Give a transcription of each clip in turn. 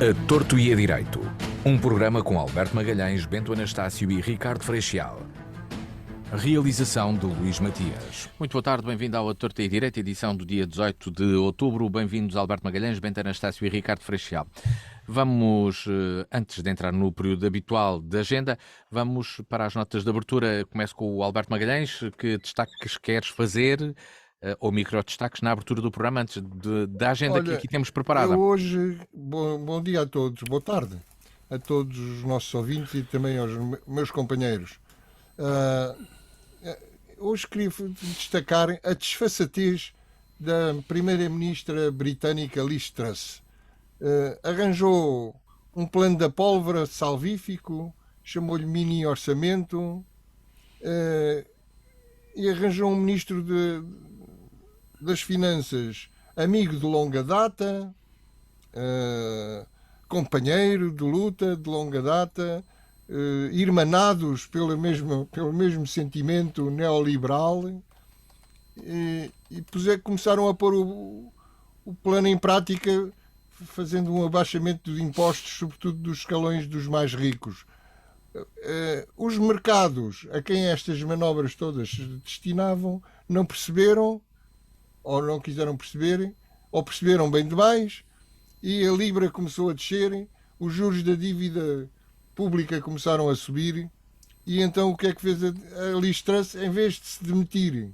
A Torto e a Direito. Um programa com Alberto Magalhães, Bento Anastácio e Ricardo Freixal. Realização de Luís Matias. Muito boa tarde, bem-vindo ao A Torto e a Direito, edição do dia 18 de outubro. Bem-vindos Alberto Magalhães, Bento Anastácio e Ricardo Freixal. Vamos, antes de entrar no período habitual da agenda, vamos para as notas de abertura. Começo com o Alberto Magalhães. Que destaques queres fazer, ou micro-destaques, na abertura do programa, antes da agenda que aqui temos preparada? Eu hoje, bom dia a todos, boa tarde a todos os nossos ouvintes e também aos meus companheiros. Hoje queria destacar a desfaçatez da primeira-ministra britânica Liz Truss. Arranjou um plano da pólvora salvífico, chamou-lhe mini-orçamento, e arranjou um ministro das Finanças amigo de longa data, companheiro de luta de longa data, irmanados pelo mesmo sentimento neoliberal, e começaram a pôr o plano em prática, fazendo um abaixamento de impostos, sobretudo dos escalões dos mais ricos. Os mercados a quem estas manobras todas se destinavam não perceberam, ou não quiseram perceber, ou perceberam bem demais, e a Libra começou a descer, os juros da dívida pública começaram a subir, e então o que é que fez a Liz Truss? Em vez de se demitir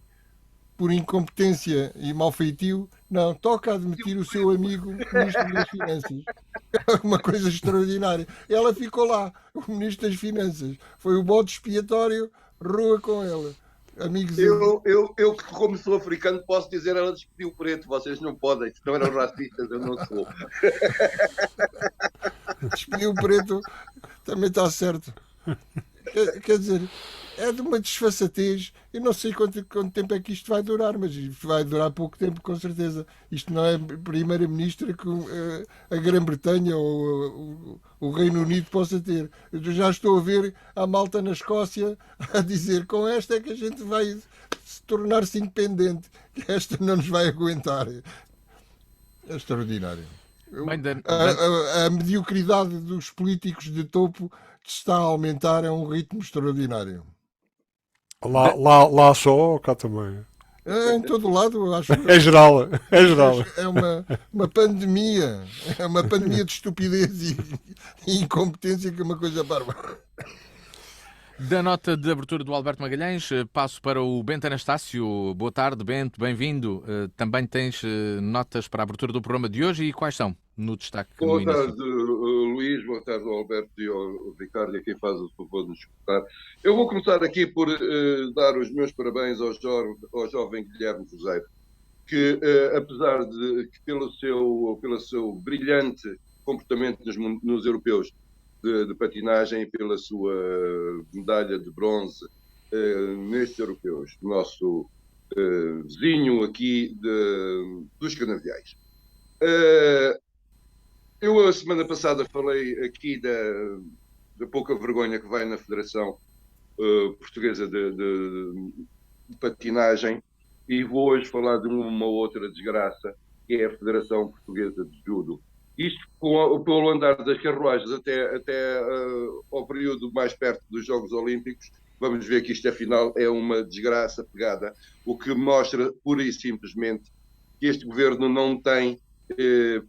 por incompetência e malfeitio, não, toca a demitir o seu amigo Ministro das Finanças. É uma coisa extraordinária. Ela ficou lá, o Ministro das Finanças. Foi o bode expiatório, rua com ela. Amigos, eu que como sou africano posso dizer, ela despediu o preto, vocês não podem, se não eram racistas, eu não sou. Despediu o preto, também está certo. Quer dizer, é de uma desfaçatez. Eu não sei quanto tempo é que isto vai durar, mas isto vai durar pouco tempo, com certeza. Isto não é a primeira-ministra que a Grã-Bretanha ou o Reino Unido possa ter. Eu já estou a ver a malta na Escócia a dizer: com esta é que a gente vai se tornar-se independente, que esta não nos vai aguentar. É extraordinário. A mediocridade dos políticos de topo está a aumentar a um ritmo extraordinário. Lá só ou cá também? Em todo lado, eu acho. É geral. É uma pandemia. É uma pandemia de estupidez e incompetência, que é uma coisa bárbara. Da nota de abertura do Alberto Magalhães, passo para o Bento Anastácio. Boa tarde, Bento, bem-vindo. Também tens notas para a abertura do programa de hoje, e quais são no destaque? Boa tarde, Luís, boa tarde ao Alberto e ao Ricardo, e a quem faz o favor de nos escutar. Eu vou começar aqui por dar os meus parabéns ao jovem Guilherme Cruzeiro, que apesar de que pelo seu brilhante comportamento nos europeus de patinagem e pela sua medalha de bronze nestes europeus, nosso vizinho aqui dos canaviais. Eu a semana passada falei aqui da pouca vergonha que vai na Federação Portuguesa de Patinagem, e vou hoje falar de uma outra desgraça, que é a Federação Portuguesa de Judo. Isto pelo andar das carruagens até ao período mais perto dos Jogos Olímpicos. Vamos ver que isto afinal é uma desgraça pegada, o que mostra pura e simplesmente que este governo não tem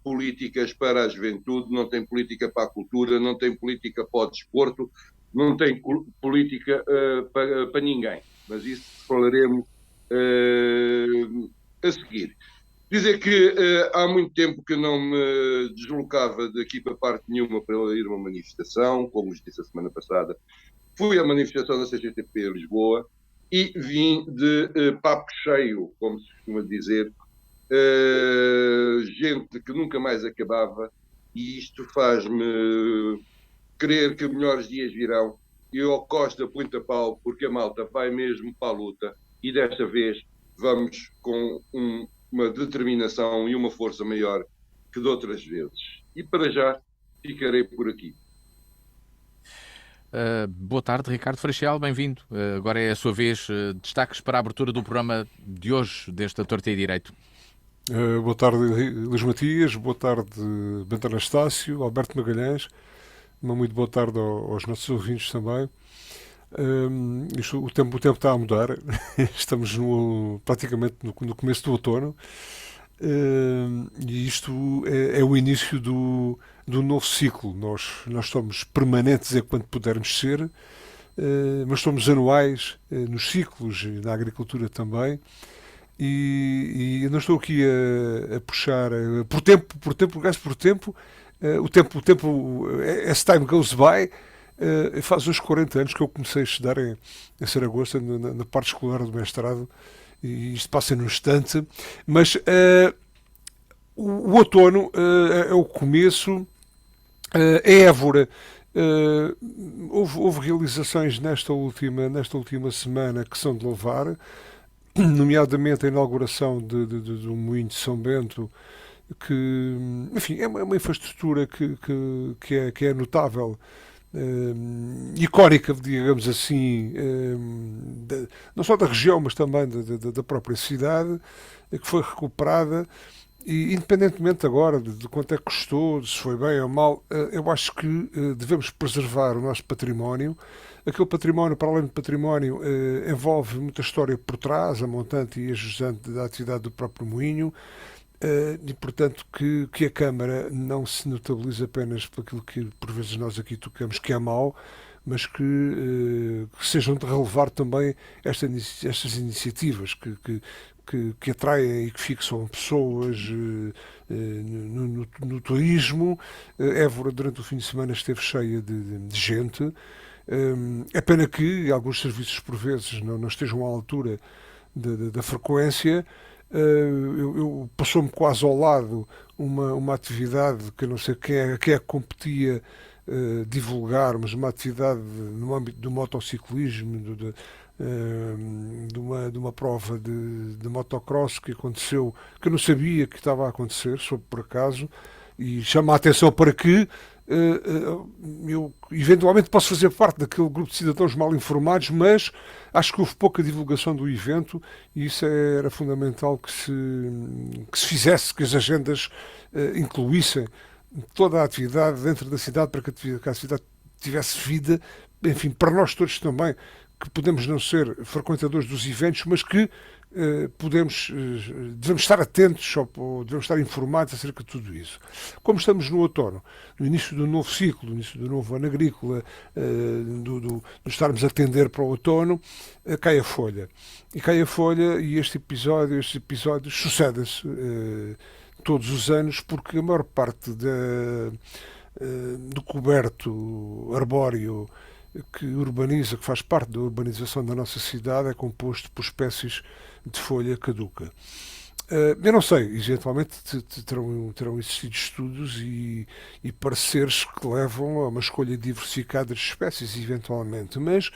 políticas para a juventude, não tem política para a cultura, não tem política para o desporto, não tem política para ninguém. Mas isso falaremos a seguir. Dizer que há muito tempo que não me deslocava daqui para parte nenhuma para ir a uma manifestação, como vos disse a semana passada. Fui à manifestação da CGTP em Lisboa e vim de papo cheio, como se costuma dizer, gente que nunca mais acabava, e isto faz-me crer que melhores dias virão. E ao Costa punta pau, porque a malta vai mesmo para a luta, e desta vez vamos com uma determinação e uma força maior que de outras vezes. E para já ficarei por aqui. Boa tarde, Ricardo Freixal, bem-vindo. Agora é a sua vez. Destaques para a abertura do programa de hoje, deste A Torto e a Direito. Boa tarde, Luís Matias, boa tarde, Bento Anastácio, Alberto Magalhães, uma muito boa tarde aos nossos ouvintes também. O tempo está a mudar, estamos praticamente no começo do outono, e isto é o início do novo ciclo. Nós somos permanentes enquanto pudermos ser, mas somos anuais nos ciclos e na agricultura também. E eu não estou aqui a puxar por tempo. O tempo, as time goes by. Faz uns 40 anos que eu comecei a estudar em Saragoça, na parte escolar do mestrado, e isto passa num instante. Mas o outono é o começo. Em Évora houve realizações nesta última semana que são de louvar, nomeadamente a inauguração do Moinho de São Bento, que, enfim, é uma infraestrutura que é notável, icónica, digamos assim, não só da região, mas também da própria cidade, que foi recuperada. E, independentemente agora de quanto é que custou, se foi bem ou mal, eu acho que devemos preservar o nosso património. Aquele património, para além do património, envolve muita história por trás, a montante e a jusante da atividade do próprio moinho, e, portanto, que a Câmara não se notabilize apenas por aquilo que, por vezes, nós aqui tocamos, que é mau, mas que sejam de relevar também estas iniciativas que atraem e que fixam pessoas no turismo. Évora, durante o fim de semana, esteve cheia de gente. É pena que alguns serviços, por vezes, não estejam à altura da frequência. Passou-me quase ao lado uma atividade que eu não sei quem é que competia divulgar, mas uma atividade no âmbito do motociclismo, de uma prova de motocross que aconteceu, que eu não sabia que estava a acontecer, soube por acaso, e chama a atenção para que eu eventualmente posso fazer parte daquele grupo de cidadãos mal informados, mas acho que houve pouca divulgação do evento e isso era fundamental que se fizesse, que as agendas incluíssem toda a atividade dentro da cidade para que a cidade tivesse vida, enfim, para nós todos também, que podemos não ser frequentadores dos eventos, mas que devemos estar atentos ou devemos estar informados acerca de tudo isso. Como estamos no outono, no início do novo ciclo, no início do novo ano agrícola, do estarmos a tender para o outono, cai a folha. E cai a folha e estes episódios sucedem-se todos os anos, porque a maior parte do coberto arbóreo que faz parte da urbanização da nossa cidade, é composto por espécies de folha caduca. Eu não sei, eventualmente terão existido estudos e pareceres que levam a uma escolha diversificada de espécies, eventualmente, mas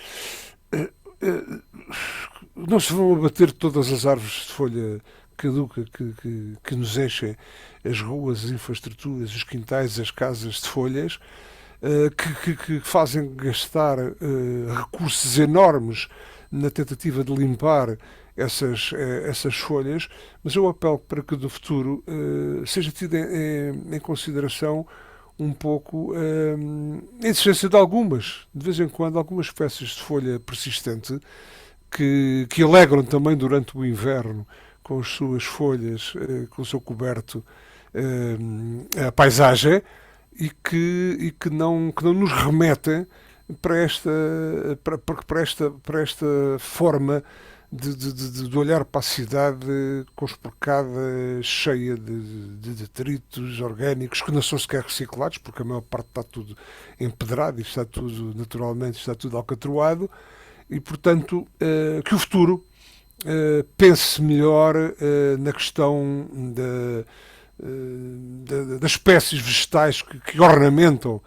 não se vão abater todas as árvores de folha caduca que nos enchem as ruas, as infraestruturas, os quintais, as casas de folhas, que fazem gastar recursos enormes na tentativa de limpar essas folhas, mas eu apelo para que no futuro seja tido em consideração um pouco a existência de vez em quando, algumas espécies de folha persistente que alegram também durante o inverno com as suas folhas, com o seu coberto, a paisagem, e que não nos remetem para esta forma de olhar para a cidade conspurcada, cheia de detritos orgânicos que não são sequer reciclados, porque a maior parte está tudo empedrado e está tudo alcatroado, e, portanto, que o futuro pense melhor na questão das espécies vegetais que ornamentam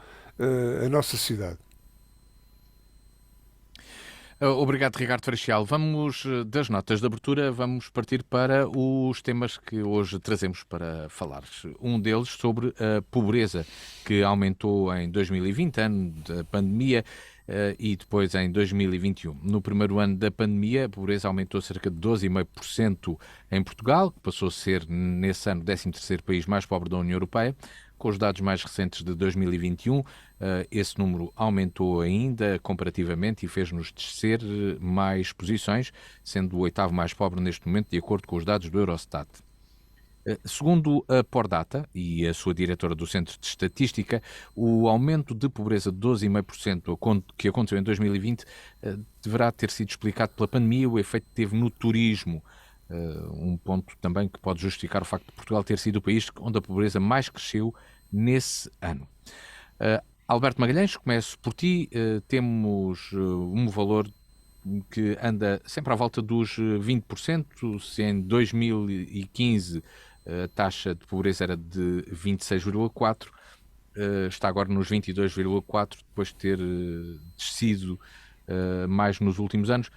a nossa cidade. Obrigado, Ricardo Freixal. Vamos, das notas de abertura, vamos partir para os temas que hoje trazemos para falar. Um deles sobre a pobreza, que aumentou em 2020, ano da pandemia, e depois em 2021. No primeiro ano da pandemia, a pobreza aumentou cerca de 12,5% em Portugal, que passou a ser, nesse ano, o 13º país mais pobre da União Europeia. Com os dados mais recentes de 2021, esse número aumentou ainda comparativamente e fez-nos descer mais posições, sendo o oitavo mais pobre neste momento, de acordo com os dados do Eurostat. Segundo a Pordata e a sua diretora do Centro de Estatística, o aumento de pobreza de 12,5% que aconteceu em 2020 deverá ter sido explicado pela pandemia, o efeito que teve no turismo. Um ponto também que pode justificar o facto de Portugal ter sido o país onde a pobreza mais cresceu nesse ano. Alberto Magalhães, começo por ti. Temos um valor que anda sempre à volta dos 20%, se em 2015 a taxa de pobreza era de 26,4%, está agora nos 22,4%, depois de ter descido mais nos últimos anos.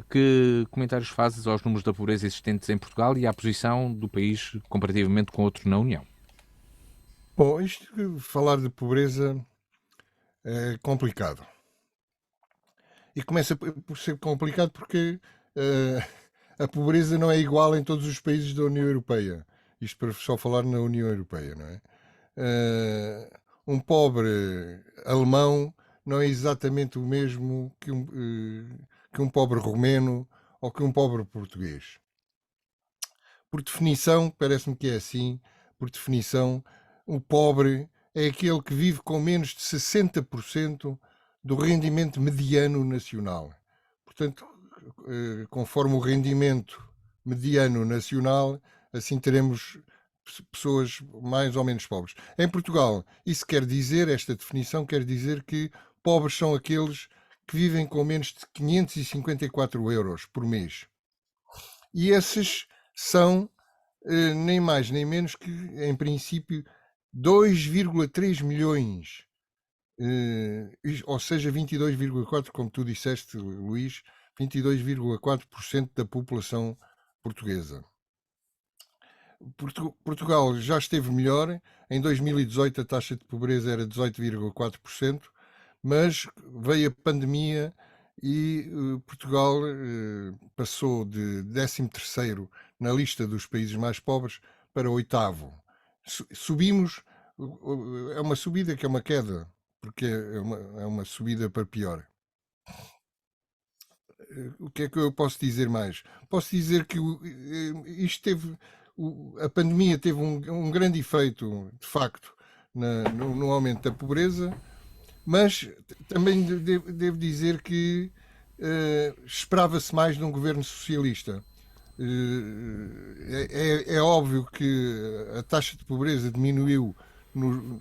Que comentários fazes aos números da pobreza existentes em Portugal e à posição do país comparativamente com outros na União? Bom, falar de pobreza é complicado. E começa por ser complicado porque a pobreza não é igual em todos os países da União Europeia. Isto para só falar na União Europeia, não é? Um pobre alemão não é exatamente o mesmo que um pobre romeno ou que um pobre português. Por definição, parece-me que é assim, por definição, o pobre é aquele que vive com menos de 60% do rendimento mediano nacional. Portanto, conforme o rendimento mediano nacional, assim teremos pessoas mais ou menos pobres. Em Portugal, isso quer dizer, esta definição quer dizer que pobres são aqueles que vivem com menos de 554 euros por mês. E esses são nem mais nem menos que, em princípio, 2,3 milhões, ou seja, 22,4%, como tu disseste, Luís, 22,4% da população portuguesa. Portugal já esteve melhor. Em 2018 a taxa de pobreza era 18,4%, mas veio a pandemia e Portugal passou de 13º na lista dos países mais pobres para 8º. Subimos, é uma subida que é uma queda, porque é uma subida para pior. O que é que eu posso dizer mais? Posso dizer que isto teve, a pandemia teve um grande efeito, de facto, no aumento da pobreza, mas também devo dizer que esperava-se mais de um governo socialista. É óbvio que a taxa de pobreza diminuiu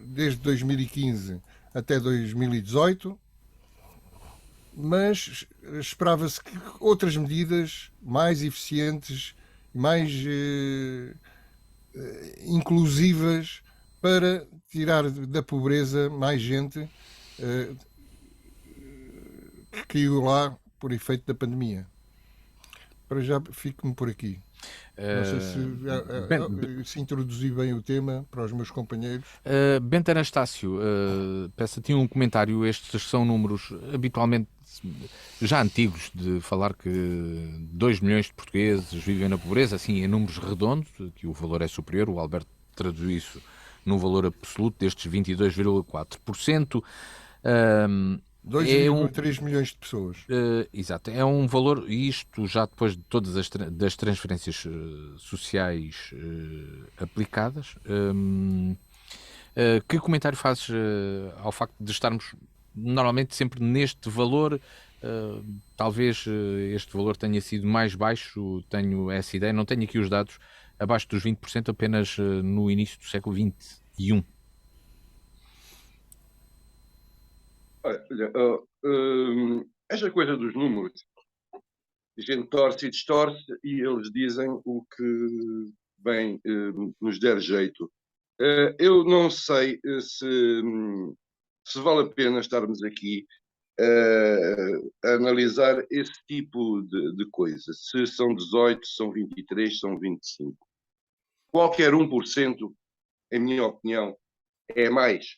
desde 2015 até 2018, mas esperava-se que outras medidas mais eficientes, mais inclusivas para tirar da pobreza mais gente que caiu lá por efeito da pandemia. Para já fico-me por aqui. Não sei se introduzi bem o tema para os meus companheiros. Bento Anastácio, peço-te um comentário. Estes são números habitualmente já antigos, de falar que 2 milhões de portugueses vivem na pobreza, assim em números redondos, que o valor é superior. O Alberto traduziu isso num valor absoluto destes 22,4%. 2,3 milhões de pessoas. Exato, é um valor, e isto já depois de todas das transferências sociais aplicadas. Que comentário fazes ao facto de estarmos normalmente sempre neste valor? Talvez este valor tenha sido mais baixo, tenho essa ideia, não tenho aqui os dados, abaixo dos 20% apenas no início do século XXI. Olha, esta coisa dos números, a gente torce e distorce e eles dizem o que bem nos der jeito. Eu não sei se vale a pena estarmos aqui a analisar esse tipo de coisa. Se são 18, são 23, são 25. Qualquer 1%, em minha opinião, é mais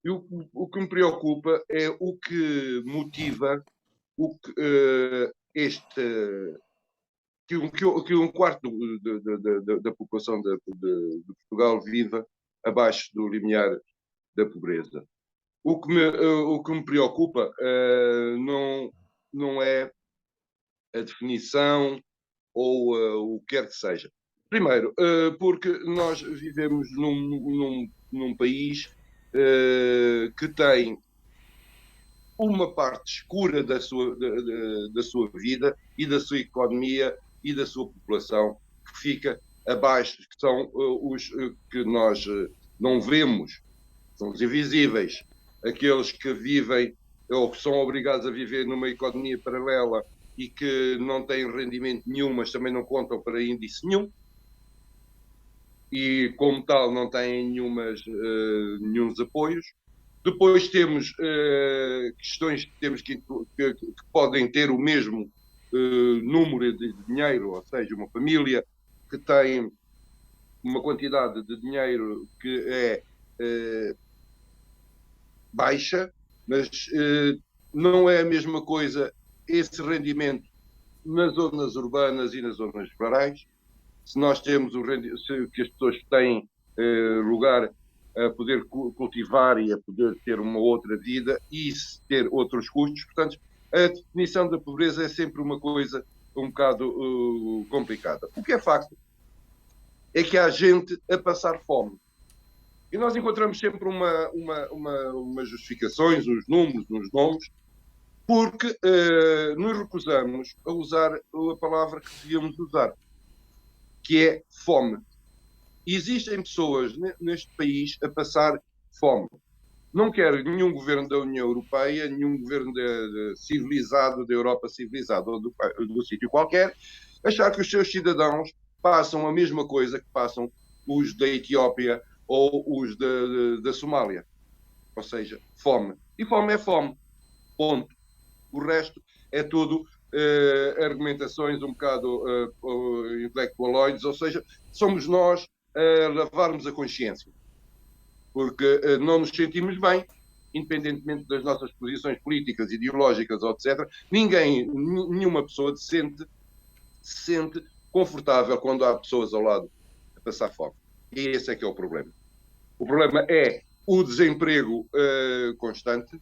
E o que me preocupa é o que motiva que um quarto da população de Portugal viva abaixo do limiar da pobreza. O que me preocupa não é a definição ou o que quer que seja. Primeiro, porque nós vivemos num país que tem uma parte escura da sua vida e da sua economia e da sua população que fica abaixo, que são os que nós não vemos, são os invisíveis, aqueles que vivem ou que são obrigados a viver numa economia paralela e que não têm rendimento nenhum, mas também não contam para índice nenhum, e como tal não têm nenhuns apoios. Depois temos questões que podem ter o mesmo número de dinheiro, ou seja, uma família que tem uma quantidade de dinheiro que é baixa, mas não é a mesma coisa esse rendimento nas zonas urbanas e nas zonas rurais. Se nós temos que as pessoas têm lugar a poder cultivar e a poder ter uma outra vida e ter outros custos, portanto, a definição da pobreza é sempre uma coisa um bocado complicada. O que é facto é que há gente a passar fome. E nós encontramos sempre umas justificações, uns números, uns nomes, porque nos recusamos a usar a palavra que devíamos usar, que é fome. Existem pessoas neste país a passar fome. Não quero nenhum governo da União Europeia, nenhum governo civilizado, da Europa civilizada ou do sítio qualquer, achar que os seus cidadãos passam a mesma coisa que passam os da Etiópia ou os da Somália. Ou seja, fome. E fome é fome. Ponto. O resto é tudo argumentações um bocado intelectualoides, ou seja, somos nós a lavarmos a consciência. Porque não nos sentimos bem, independentemente das nossas posições políticas, ideológicas, etc. Nenhuma pessoa se sente confortável quando há pessoas ao lado a passar fome. E esse é que é o problema. O problema é o desemprego constante,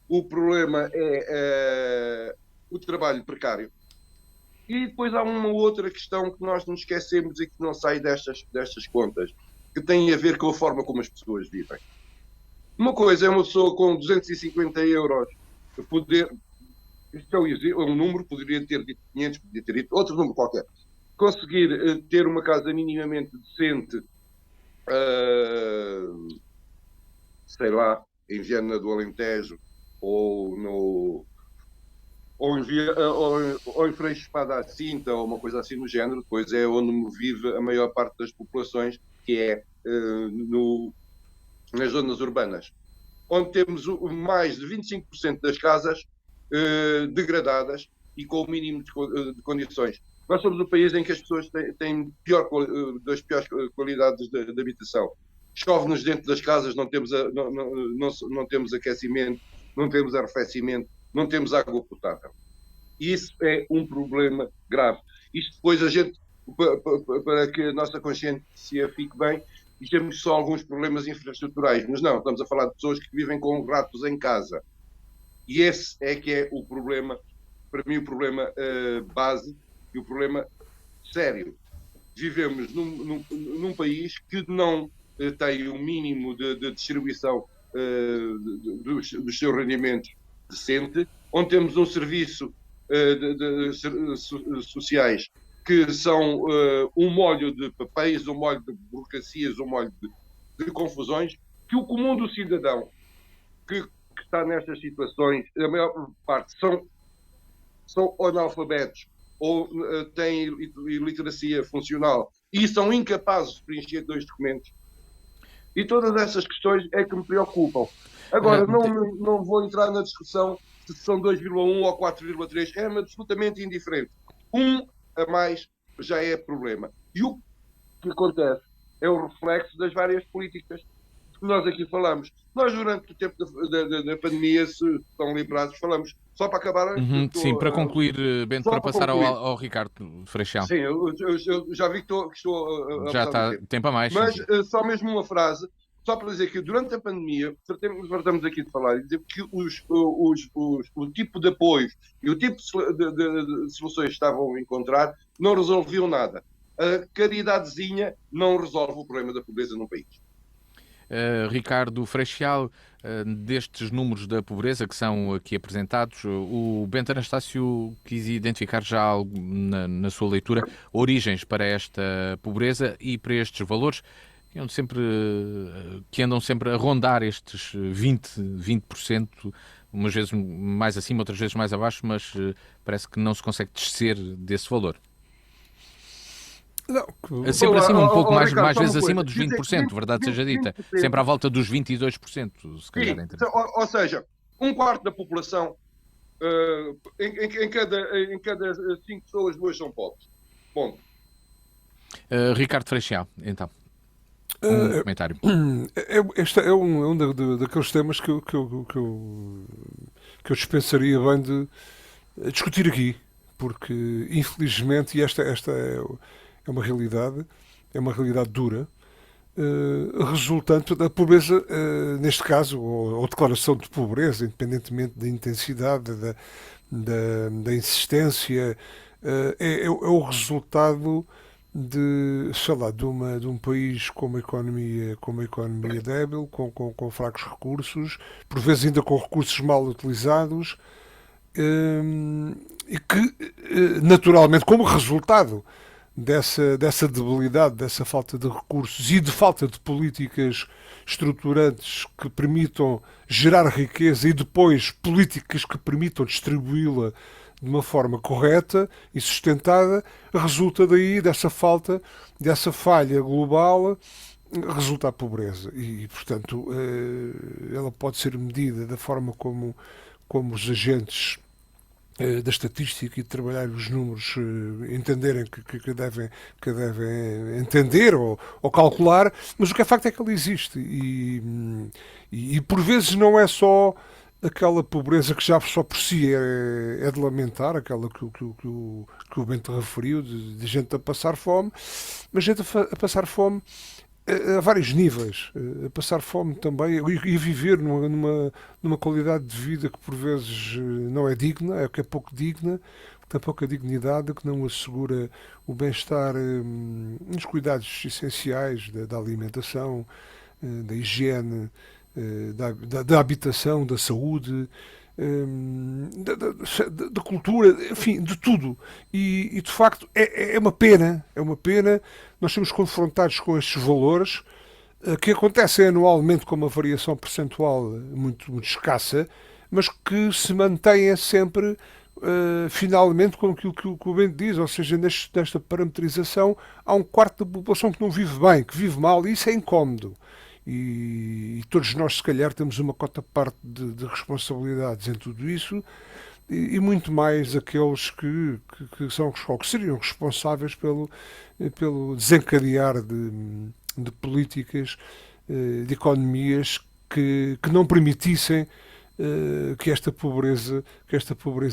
o problema é o trabalho precário. E depois há uma outra questão que nós nos esquecemos e que não sai destas contas, que tem a ver com a forma como as pessoas vivem. Uma coisa é uma pessoa com 250 euros poder, isto é um número, poderia ter dito 500, poderia ter dito outro número qualquer, conseguir ter uma casa minimamente decente, sei lá, em Viana do Alentejo ou em Freixo Espada à Cinta ou uma coisa assim no género, depois é onde vive a maior parte das populações, que é nas zonas urbanas, onde temos mais de 25% das casas degradadas e com o mínimo de condições. Nós somos um país em que as pessoas têm das piores qualidades de habitação. Chove-nos dentro das casas, não temos aquecimento, não temos arrefecimento, não temos água potável. Isso é um problema grave. Isto depois a gente, para que a nossa consciência fique bem, e temos só alguns problemas infraestruturais, mas não, estamos a falar de pessoas que vivem com ratos em casa. E esse é que é o problema, para mim, o problema base e o problema sério. Vivemos num país que não tem o mínimo de distribuição dos seus rendimentos decente, onde temos um serviço sociais que são um molho de papéis, um molho de burocracias, um molho de confusões, que o comum do cidadão que está nestas situações, a maior parte são analfabetos ou têm iliteracia funcional e são incapazes de preencher 2 documentos. E todas essas questões é que me preocupam. Agora, não vou entrar na discussão se são 2,1 ou 4,3, é-me absolutamente indiferente. Um a mais já é problema. E o que acontece é o reflexo das várias políticas que nós aqui falamos. Nós, durante o tempo da pandemia, se estão liberados, falamos só para acabar. Sim, para concluir, Bento, para passar ao Ricardo Freixão. Sim, eu já vi que estou já está tempo a mais. Mas sim. só mesmo uma frase, só para dizer que durante a pandemia, fartamos aqui de falar, dizer que o tipo de apoio e o tipo de soluções que estavam a encontrar não resolviam nada. A caridadezinha não resolve o problema da pobreza num país. Ricardo Freixal, destes números da pobreza que são aqui apresentados, o Bento Anastácio quis identificar já algo na sua leitura, origens para esta pobreza e para estes valores que andam sempre a rondar estes 20%, umas vezes mais acima, outras vezes mais abaixo, mas parece que não se consegue descer desse valor. Não, sempre acima, um pouco mais, Ricardo, mais vezes acima coisa. dos 20%, verdade seja dita. Sempre à volta dos 22%, se calhar. Sim, ou seja, um quarto da população, em cada 5 pessoas, 2 são pobres. Bom. Ricardo Freixal, então. Comentário. Este é um daqueles temas que eu dispensaria bem de discutir aqui, porque infelizmente, e esta é uma realidade dura, resultante da pobreza, neste caso, ou declaração de pobreza, independentemente da intensidade, da insistência, é o resultado de um país com uma economia débil, com fracos recursos, por vezes ainda com recursos mal utilizados, e que, naturalmente, como resultado dessa debilidade, dessa falta de recursos e de falta de políticas estruturantes que permitam gerar riqueza e depois políticas que permitam distribuí-la de uma forma correta e sustentada, resulta daí, dessa falha global, resulta a pobreza. E, portanto, ela pode ser medida da forma como os agentes da estatística e de trabalhar os números entenderem que devem entender ou calcular, mas o que é facto é que ela existe e por vezes não é só aquela pobreza que já só por si é de lamentar, aquela que o Bento referiu, de gente a passar fome, mas gente a passar fome a vários níveis, a passar fome também e viver numa qualidade de vida que por vezes não é digna, que é pouco digna, que tem pouca dignidade, que não assegura o bem-estar nos cuidados essenciais da alimentação, da higiene, da habitação, da saúde, da cultura, enfim, de tudo. E de facto é uma pena, nós somos confrontados com estes valores que acontecem anualmente com uma variação percentual muito, muito escassa, mas que se mantêm sempre finalmente com aquilo que o Bento diz, ou seja, nesta parametrização há um quarto da população que não vive bem, que vive mal, e isso é incómodo. E todos nós, se calhar, temos uma cota-parte de responsabilidades em tudo isso, e muito mais aqueles que são ou que seriam responsáveis pelo desencadear de políticas, de economias que não permitissem que esta pobreza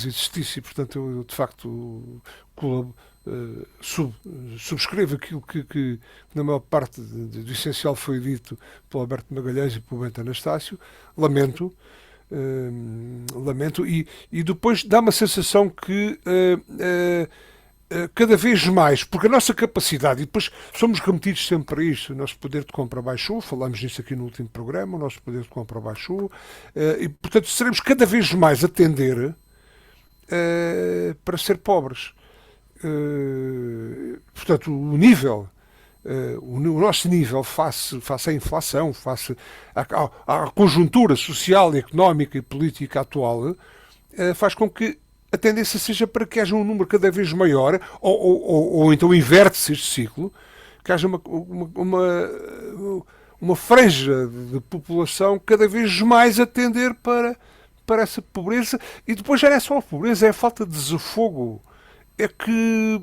existisse. E, portanto, eu de facto subscrevo aquilo que na maior parte do essencial foi dito pelo Alberto Magalhães e pelo Bento Anastácio. Lamento e depois dá uma sensação que cada vez mais, porque a nossa capacidade, e depois somos remetidos sempre a isto, o nosso poder de compra baixou, falámos nisso aqui no último programa, o nosso poder de compra baixou, e portanto seremos cada vez mais a tender para ser pobres. Portanto, o nosso nível face à inflação, face à conjuntura social, económica e política atual, faz com que a tendência seja para que haja um número cada vez maior, ou então inverte-se este ciclo, que haja uma franja de população cada vez mais a tender para essa pobreza, e depois já não é só a pobreza, é a falta de desafogo. É que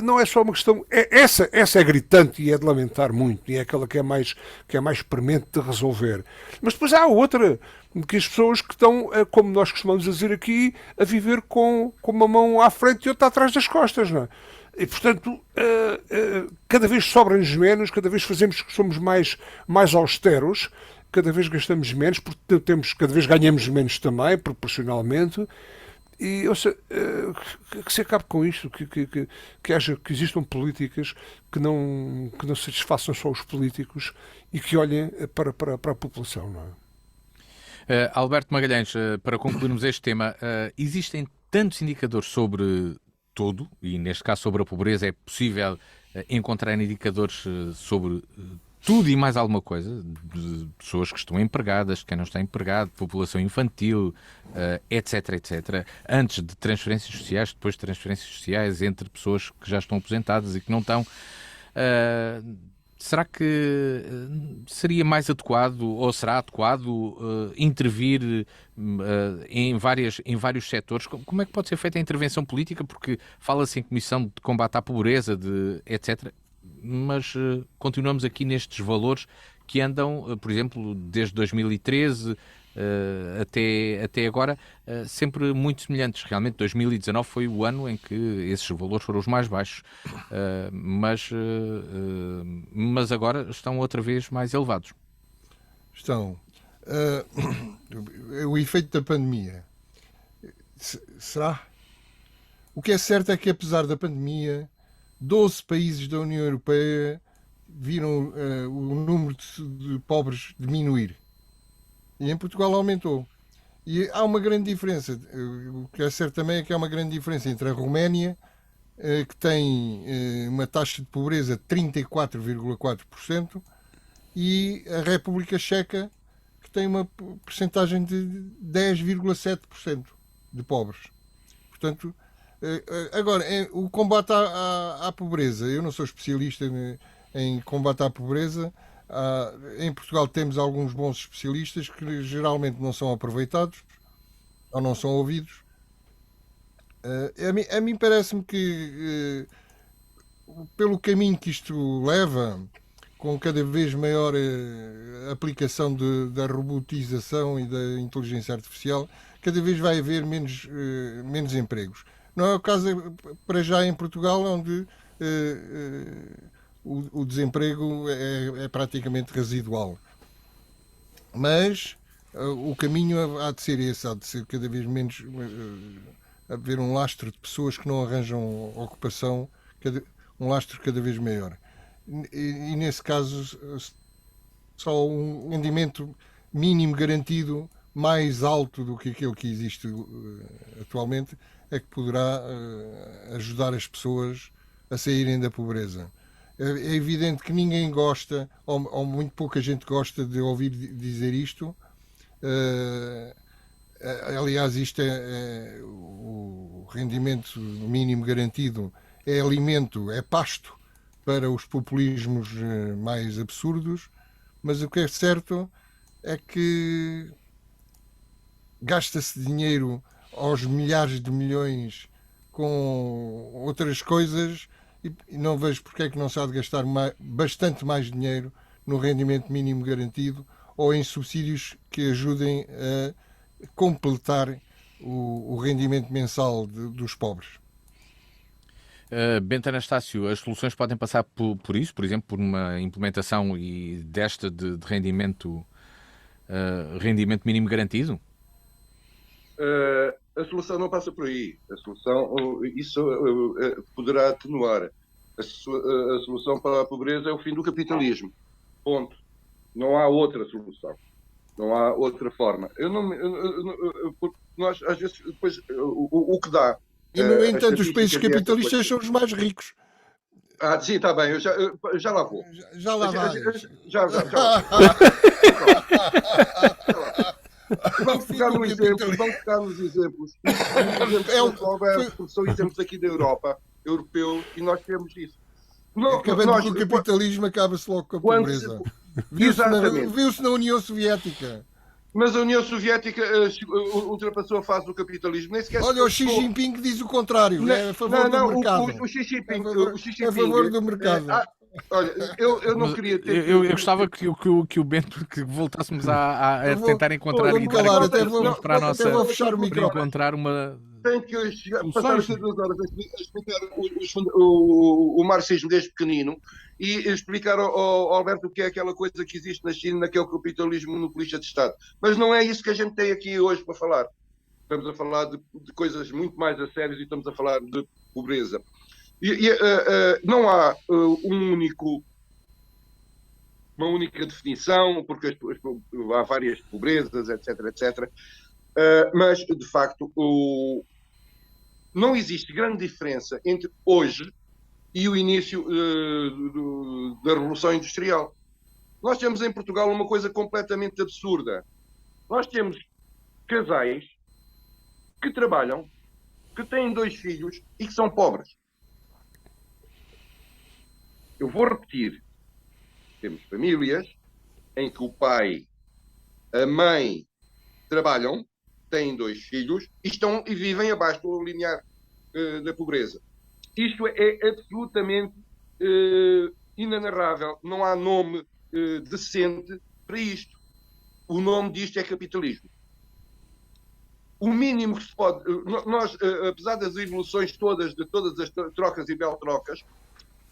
não é só uma questão. Essa é gritante e é de lamentar muito, e é aquela que é mais premente de resolver. Mas depois há outra, que as pessoas que estão, como nós costumamos dizer aqui, a viver com uma mão à frente e outra atrás das costas, não é? E, portanto, cada vez sobra-nos menos, cada vez somos mais austeros, cada vez gastamos menos, porque cada vez ganhamos menos também, proporcionalmente. E que se acabe com isto, que existam políticas que não satisfaçam só os políticos e que olhem para a população, não é? Alberto Magalhães, para concluirmos este tema, existem tantos indicadores sobre tudo, e neste caso sobre a pobreza, é possível encontrar indicadores sobre tudo e mais alguma coisa, de pessoas que estão empregadas, de quem não está empregado, população infantil, etc, etc, antes de transferências sociais, depois de transferências sociais, entre pessoas que já estão aposentadas e que não estão. Será que seria mais adequado, ou será adequado, intervir em vários setores? Como é que pode ser feita a intervenção política? Porque fala-se em Comissão de Combate à Pobreza, etc., mas continuamos aqui nestes valores que andam, por exemplo, desde 2013 até agora, sempre muito semelhantes. Realmente 2019 foi o ano em que esses valores foram os mais baixos, mas agora estão outra vez mais elevados. Estão. O efeito da pandemia. Será? O que é certo é que, apesar da pandemia, 12 países da União Europeia viram o número de pobres diminuir. E em Portugal aumentou. E há uma grande diferença. O que é certo também é que há uma grande diferença entre a Roménia, que tem uma taxa de pobreza de 34,4%, e a República Checa, que tem uma percentagem de 10,7% de pobres. Portanto, agora, o combate à pobreza, eu não sou especialista em combate à pobreza. Em Portugal temos alguns bons especialistas que geralmente não são aproveitados ou não são ouvidos. A mim parece-me que, pelo caminho que isto leva, com cada vez maior aplicação da robotização e da inteligência artificial, cada vez vai haver menos empregos. Não é o caso para já em Portugal, onde o desemprego é praticamente residual. Mas o caminho há de ser esse, há de ser cada vez menos haver um lastro de pessoas que não arranjam ocupação, um lastro cada vez maior. E nesse caso, só um rendimento mínimo garantido mais alto do que aquele que existe atualmente é que poderá ajudar as pessoas a saírem da pobreza. É evidente que ninguém gosta, ou muito pouca gente gosta de ouvir dizer isto. Aliás, isto o rendimento mínimo garantido é alimento, é pasto para os populismos mais absurdos, mas o que é certo é que gasta-se dinheiro aos milhares de milhões com outras coisas e não vejo porque é que não se há de gastar bastante mais dinheiro no rendimento mínimo garantido ou em subsídios que ajudem a completar o rendimento mensal dos pobres. Bento Anastácio, as soluções podem passar por isso, por exemplo, por uma implementação desta de rendimento mínimo garantido? A solução não passa por aí. A solução, isso poderá atenuar. A solução para a pobreza é o fim do capitalismo. Ponto. Não há outra solução. Não há outra forma. Nós, às vezes, depois, o que dá. E, no entanto, os países capitalistas são os mais ricos. Sim, está bem, eu já lá vou. Já lá vai. Já. Vamos pegar nos exemplos. São exemplos aqui da Europa, europeu, e nós temos isso. Acabando com o capitalismo, acaba-se logo com a pobreza. Viu-se na União Soviética. Mas a União Soviética ultrapassou a fase do capitalismo. Nem sequer Olha, o Xi Jinping diz o contrário, é a favor do mercado. O Xi Jinping, É a favor do mercado. Olha, eu não queria ter... Eu gostava que o Bento, que voltássemos a tentar encontrar Vou-me calar, até vou fechar o para microfone. encontrar uma... Tenho que passar aqui 2 horas a explicar o marxismo desde pequenino e explicar ao Alberto o que é aquela coisa que existe na China, que é o capitalismo monopolista de Estado. Mas não é isso que a gente tem aqui hoje para falar. Estamos a falar de coisas muito mais a sérias e estamos a falar de pobreza. Não há uma única definição, porque há várias pobrezas, etc, etc. Mas, de facto, não existe grande diferença entre hoje e o início da Revolução Industrial. Nós temos em Portugal uma coisa completamente absurda. Nós temos casais que trabalham, que têm 2 filhos e que são pobres. Eu vou repetir. Temos famílias em que o pai, a mãe trabalham, têm 2 filhos e vivem abaixo do limiar da pobreza. Isto é absolutamente inenarrável. Não há nome decente para isto. O nome disto é capitalismo. O mínimo que se pode... Nós, apesar das evoluções todas, de todas as trocas e bel-trocas,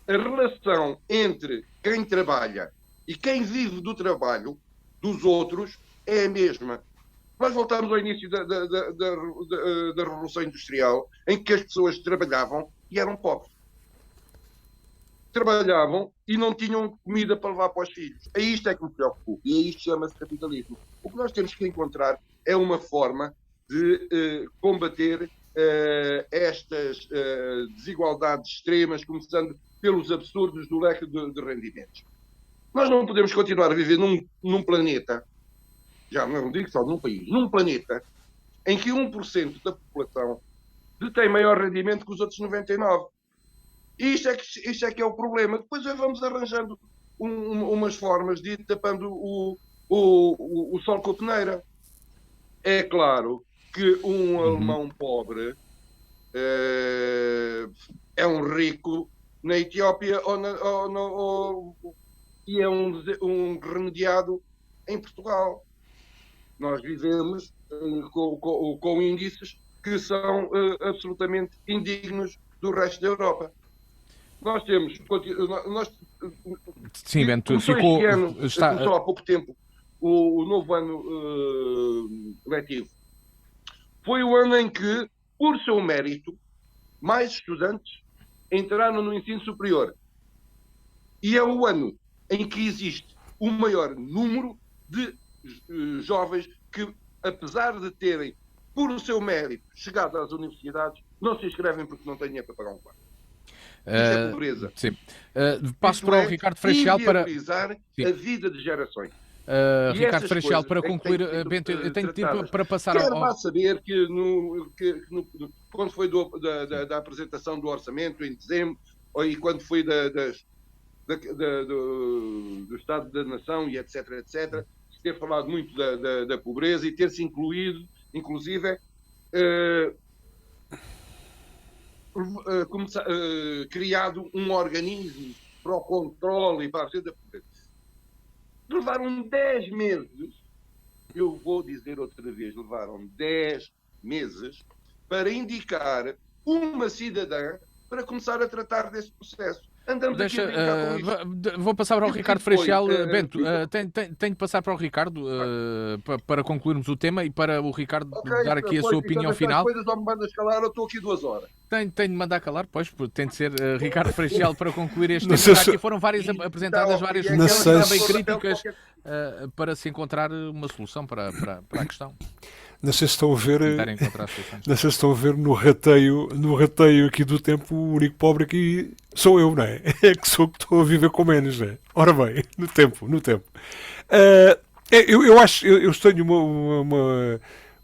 a relação entre quem trabalha e quem vive do trabalho dos outros é a mesma. Nós voltamos ao início da Revolução Industrial, em que as pessoas trabalhavam e eram pobres. Trabalhavam e não tinham comida para levar para os filhos. É isto que me preocupa. E é isto que chama-se capitalismo. O que nós temos que encontrar é uma forma de combater estas desigualdades extremas, começando pelos absurdos do leque de rendimentos. Nós não podemos continuar a viver num planeta, já não digo só num país, num planeta em que 1% da população detém maior rendimento que os outros 99%. E isto é que é o problema. Depois vamos arranjando umas formas de ir tapando o sol com a peneira. É claro que um alemão pobre é um rico na Etiópia e é um remediado em Portugal. Nós vivemos com índices que são absolutamente indignos do resto da Europa. Nós temos... Sim, Bento, começou há pouco tempo o novo ano letivo. Foi o ano em que, por seu mérito, mais estudantes entraram no ensino superior. E é o ano em que existe o maior número de jovens que, apesar de terem, por o seu mérito, chegado às universidades, não se inscrevem porque não têm dinheiro para pagar um quarto. Isto é pobreza. Sim. Passo para o Ricardo Freixal para a vida de gerações. Ricardo Freixal, para concluir, Bento, eu tenho tempo para passar Quero lá saber que quando foi da apresentação do orçamento em dezembro, e quando foi do Estado da Nação e etc, etc, se ter falado muito da pobreza e ter-se incluído, inclusive, criado um organismo para o controle e para a vida da pobreza. Levaram 10 meses, eu vou dizer outra vez, levaram 10 meses para indicar uma cidadã para começar a tratar desse processo. Andamos aqui a brincar com isto. Vou passar para o Ricardo Freixal. Bento, tenho de passar para o Ricardo para concluirmos o tema e para o Ricardo dar aqui a sua opinião final. Coisas ou me mandas calar, eu estou aqui 2 horas. Tenho de mandar calar, pois, tem de ser Ricardo Freixal para concluir este tema. Aqui foram apresentadas várias soluções também críticas para se encontrar uma solução para a questão. Não sei se estão a ver, não sei se estão a ver no rateio aqui do tempo, o único pobre aqui sou eu, não é? É que sou que estou a viver com menos, não é? Ora bem, no tempo. Eu acho, eu tenho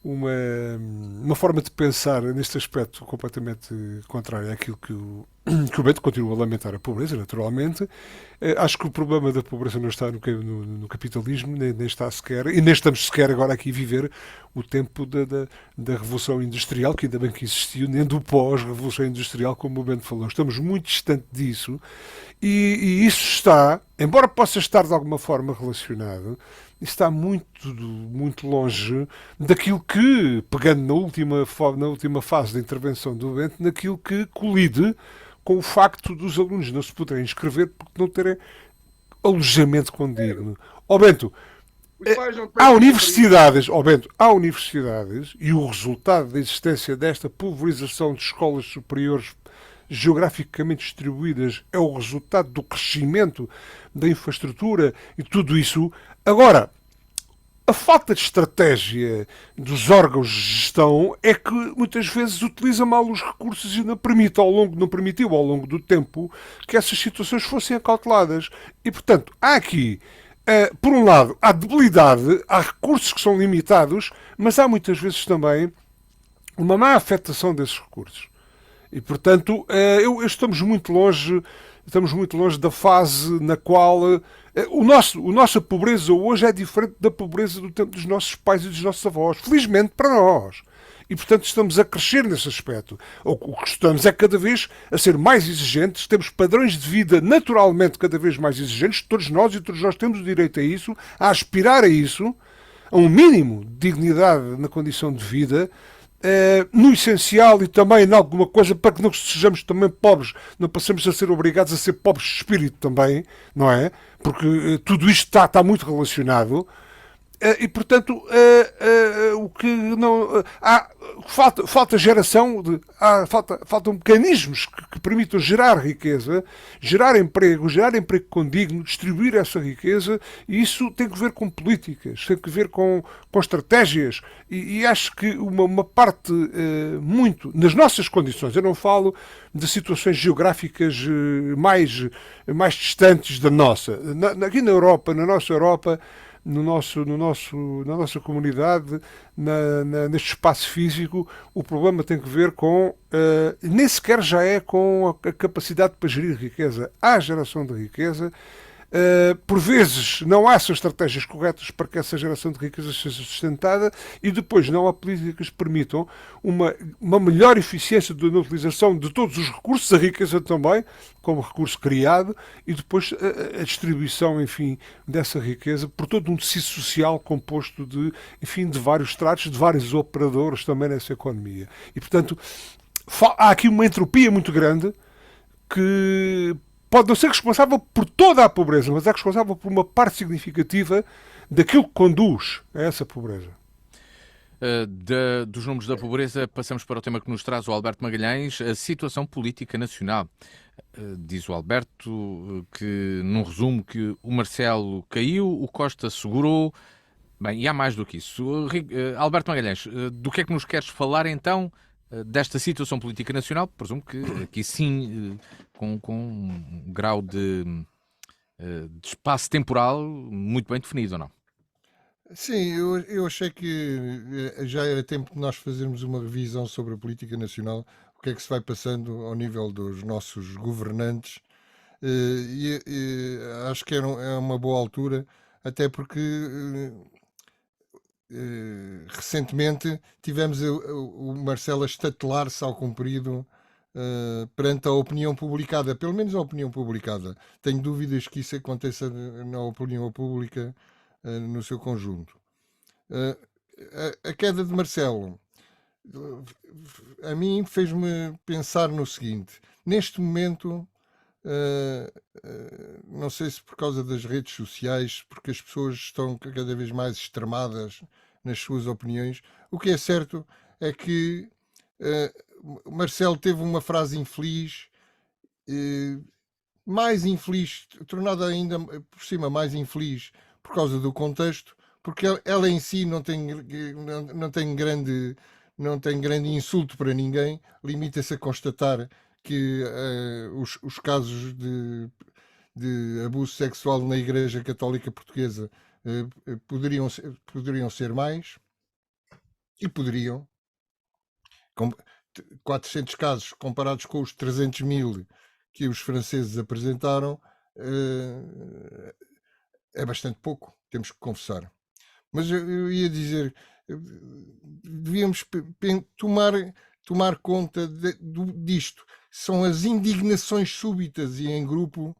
uma forma de pensar neste aspecto completamente contrária àquilo que o Bento continua a lamentar a pobreza, naturalmente. Acho que o problema da pobreza não está no capitalismo, nem está sequer, e nem estamos sequer agora aqui a viver o tempo da Revolução Industrial, que ainda bem que existiu, nem do pós-Revolução Industrial, como o Bento falou. Estamos muito distante disso, e isso está, embora possa estar de alguma forma relacionado, está muito longe daquilo que, pegando na última fase da intervenção do Bento, naquilo que colide com o facto dos alunos não se poderem inscrever porque não terem alojamento condigno. Ó Bento, Os pais não têm há que universidades, ó Bento, há universidades e o resultado da existência desta pulverização de escolas superiores geograficamente distribuídas é o resultado do crescimento da infraestrutura e tudo isso. Agora, a falta de estratégia dos órgãos de gestão é que muitas vezes utiliza mal os recursos e não permitiu ao longo do tempo que essas situações fossem acauteladas. E, portanto, há aqui, por um lado, há debilidade, há recursos que são limitados, mas há muitas vezes também uma má afetação desses recursos. E, portanto, estamos muito longe da fase na qual a nossa pobreza hoje é diferente da pobreza do tempo dos nossos pais e dos nossos avós. Felizmente para nós. E, portanto, estamos a crescer nesse aspecto. O que estamos é cada vez a ser mais exigentes, temos padrões de vida naturalmente cada vez mais exigentes, todos nós temos o direito a isso, a aspirar a isso, a um mínimo de dignidade na condição de vida, no essencial e também em alguma coisa para que não sejamos também pobres, não passemos a ser obrigados a ser pobres de espírito também, não é? Porque tudo isto está muito relacionado. E portanto o que não falta geração faltam mecanismos que permitam gerar riqueza, gerar emprego condigno, distribuir essa riqueza, e isso tem que ver com políticas, tem que ver com estratégias, e acho que uma parte muito nas nossas condições, eu não falo de situações geográficas mais distantes da nossa, aqui na Europa, na nossa Europa, na nossa comunidade, neste espaço físico, o problema tem que ver com, nem sequer já é com a capacidade para gerir riqueza. Há geração de riqueza, por vezes não há essas estratégias corretas para que essa geração de riqueza seja sustentada, e depois não há políticas que permitam uma melhor eficiência na utilização de todos os recursos, a riqueza também, como recurso criado, e depois a distribuição, enfim, dessa riqueza por todo um tecido social composto de vários estratos, de vários operadores também nessa economia. E, portanto, há aqui uma entropia muito grande que pode não ser responsável por toda a pobreza, mas é responsável por uma parte significativa daquilo que conduz a essa pobreza. Dos números da pobreza, passamos para o tema que nos traz o Alberto Magalhães, a situação política nacional. Diz o Alberto que, num resumo, que o Marcelo caiu, o Costa segurou. Bem, e há mais do que isso. Alberto Magalhães, do que é que nos queres falar então desta situação política nacional? Presumo que aqui sim, com um grau de espaço temporal muito bem definido, ou não? Sim, eu achei que já era tempo de nós fazermos uma revisão sobre a política nacional, o que é que se vai passando ao nível dos nossos governantes, e acho que é uma boa altura, até porque recentemente tivemos o Marcelo a estatelar-se ao comprido perante a opinião publicada, pelo menos a opinião publicada. Tenho dúvidas que isso aconteça na opinião pública no seu conjunto. A queda de Marcelo a mim fez-me pensar no seguinte: neste momento, não sei se por causa das redes sociais, porque as pessoas estão cada vez mais extremadas nas suas opiniões, o que é certo é que Marcelo teve uma frase infeliz, mais infeliz, tornada ainda por cima mais infeliz por causa do contexto, porque ela em si não tem grande insulto para ninguém, limita-se a constatar que os casos de abuso sexual na Igreja Católica Portuguesa poderiam ser mais, e poderiam, 400 casos comparados com os 300 mil que os franceses apresentaram, é bastante pouco, temos que confessar. Mas eu ia dizer, devíamos tomar conta disto. São as indignações súbitas e em grupo,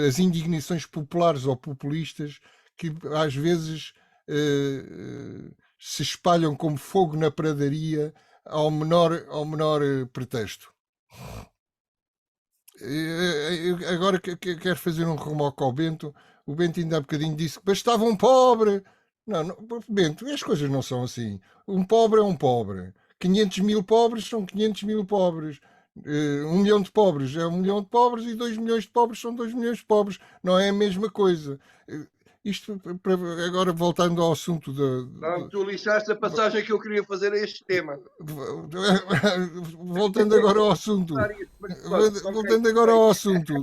as indignações populares ou populistas, que às vezes se espalham como fogo na pradaria ao menor pretexto. Agora quero fazer um remoco ao Bento. O Bento ainda há bocadinho disse que bastava um pobre. Não, Bento, as coisas não são assim. Um pobre é um pobre. 500 mil pobres são 500 mil pobres. 1 milhão de pobres é 1 milhão de pobres e 2 milhões de pobres são 2 milhões de pobres. Não é a mesma coisa. Isto, agora voltando ao assunto Não, tu lixaste a passagem que eu queria fazer a este tema. Voltando agora ao assunto. Voltando agora ao assunto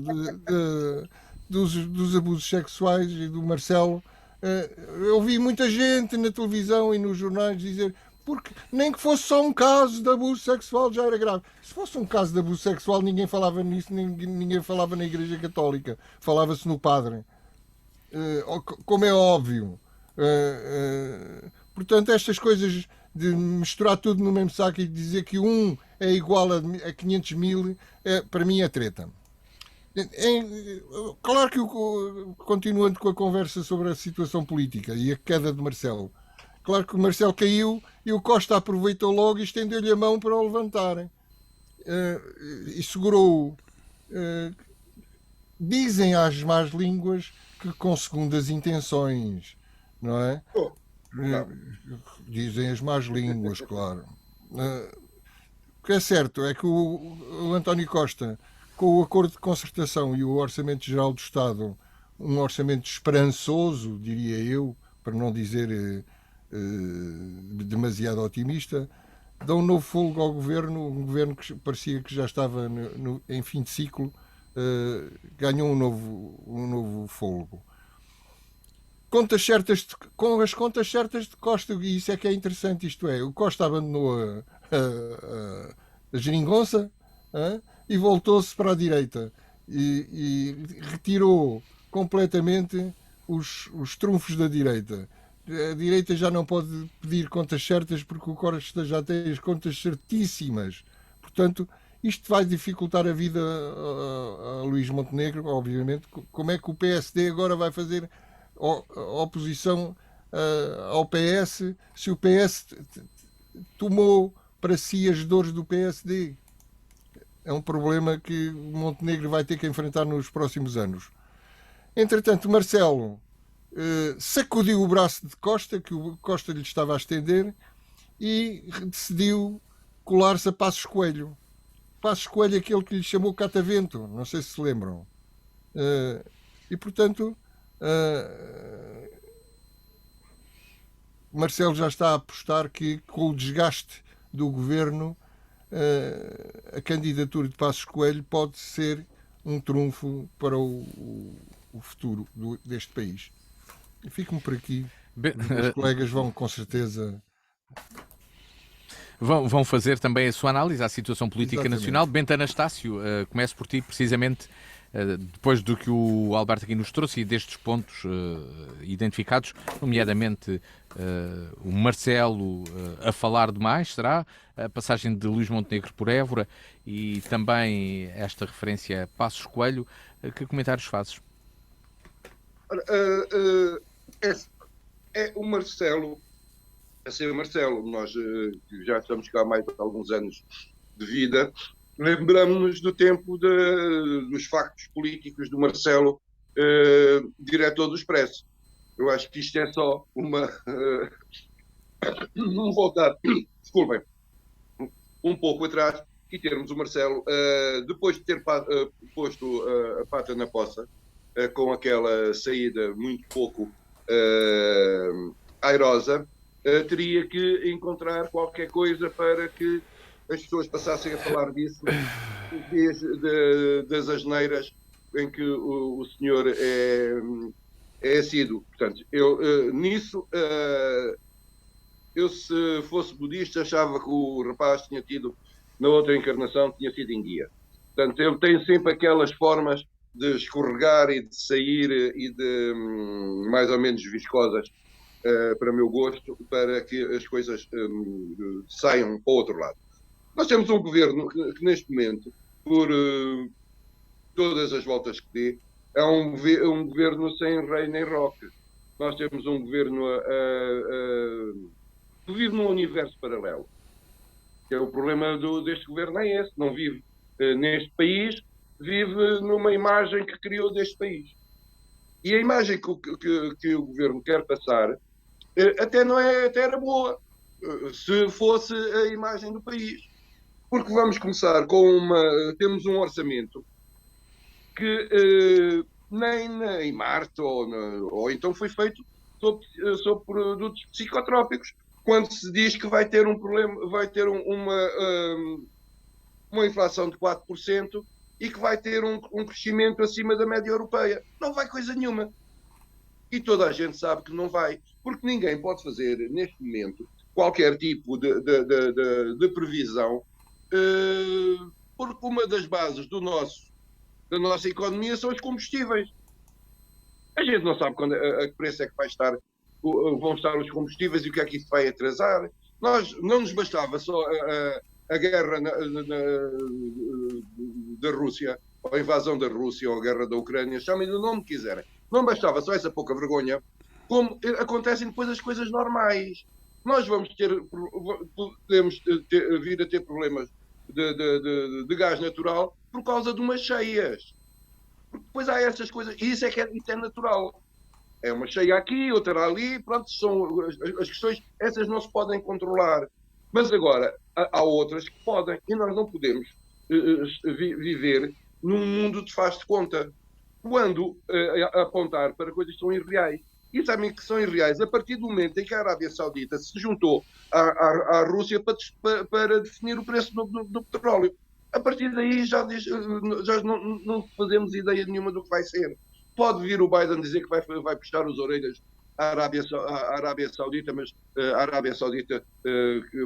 dos abusos sexuais e do Marcelo. Eu vi muita gente na televisão e nos jornais dizer, porque nem que fosse só um caso de abuso sexual já era grave. Se fosse um caso de abuso sexual, ninguém falava nisso, ninguém falava na Igreja Católica, falava-se no padre. Como é óbvio. Portanto, estas coisas de misturar tudo no mesmo saco e dizer que um é igual a 500 mil, para mim é treta. Claro que, continuando com a conversa sobre a situação política e a queda de Marcelo, claro que o Marcelo caiu e o Costa aproveitou logo e estendeu-lhe a mão para o levantar. E segurou-o. Dizem às más línguas que com segundas intenções, não é? Não. Dizem as más línguas, claro. O que é certo é que o António Costa, com o acordo de concertação e o Orçamento Geral do Estado, um orçamento esperançoso, diria eu, para não dizer demasiado otimista, dá um novo fôlego ao governo, um governo que parecia que já estava em fim de ciclo, ganhou um novo fôlego. Com as contas certas de Costa, e isso é que é interessante, isto é, o Costa abandonou a geringonça e voltou-se para a direita e retirou completamente os trunfos da direita. A direita já não pode pedir contas certas porque o Costa já tem as contas certíssimas. Portanto, isto vai dificultar a vida a Luís Montenegro, obviamente. Como é que o PSD agora vai fazer oposição ao PS se o PS tomou para si as dores do PSD? É um problema que o Montenegro vai ter que enfrentar nos próximos anos. Entretanto, Marcelo sacudiu o braço de Costa, que o Costa lhe estava a estender, e decidiu colar-se a Passos Coelho. Passos Coelho, aquele que lhe chamou catavento, não sei se lembram. E, portanto, Marcelo já está a apostar que, com o desgaste do governo, a candidatura de Passos Coelho pode ser um trunfo para o futuro deste país. E fico-me por aqui. Os colegas vão, com certeza... Vão fazer também a sua análise à situação política Exatamente. nacional. Bento Anastácio, começo por ti, precisamente depois do que o Alberto aqui nos trouxe e destes pontos identificados, nomeadamente o Marcelo a falar demais, será? A passagem de Luís Montenegro por Évora e também esta referência a Passos Coelho. Que comentários fazes? É o Marcelo. Assim, o Marcelo, nós já estamos cá há mais de alguns anos de vida, lembramos-nos do tempo dos factos políticos do Marcelo, diretor do Expresso. Eu acho que isto é só não voltar, desculpem, um pouco atrás e termos o Marcelo, depois de ter posto a pata na poça, com aquela saída muito pouco airosa, teria que encontrar qualquer coisa para que as pessoas passassem a falar disso, das asneiras em que o senhor é assíduo. Portanto, eu se fosse budista achava que o rapaz tinha tido na outra encarnação tinha sido em guia. Portanto, ele tem sempre aquelas formas de escorregar e de sair e de mais ou menos viscosas, para o meu gosto, para que as coisas saiam para o outro lado. Nós temos um governo que neste momento, por todas as voltas que dê, é um governo sem rei nem roque. Nós temos um governo que vive num universo paralelo. Que é o problema deste governo, é esse. Não vive neste país, vive numa imagem que criou deste país. E a imagem que o governo quer passar até era boa, se fosse a imagem do país. Porque vamos começar com temos um orçamento que nem em Marte ou então foi feito sobre produtos psicotrópicos, quando se diz que vai ter um problema, vai ter uma inflação de 4% e que vai ter um crescimento acima da média europeia. Não vai coisa nenhuma. E toda a gente sabe que não vai, porque ninguém pode fazer, neste momento, qualquer tipo de previsão, porque uma das bases da nossa economia são os combustíveis. A gente não sabe a que preço é que vão estar os combustíveis e o que é que isso vai atrasar. Não nos bastava só a guerra da Rússia, ou a invasão da Rússia, ou a guerra da Ucrânia, chamem-lhe o nome que quiserem. Não bastava só essa pouca vergonha, como acontecem depois as coisas normais. Nós podemos vir a ter problemas de gás natural por causa de umas cheias. Porque depois há essas coisas, e isso é natural. É uma cheia aqui, outra ali, pronto, são as questões, essas não se podem controlar. Mas agora, há outras que podem, e nós não podemos viver num mundo de faz de conta. Quando apontar para coisas que são irreais. E sabem que são irreais a partir do momento em que a Arábia Saudita se juntou à Rússia para definir o preço do petróleo. A partir daí já não fazemos ideia nenhuma do que vai ser. Pode vir o Biden dizer que vai puxar as orelhas à Arábia Saudita, mas a Arábia Saudita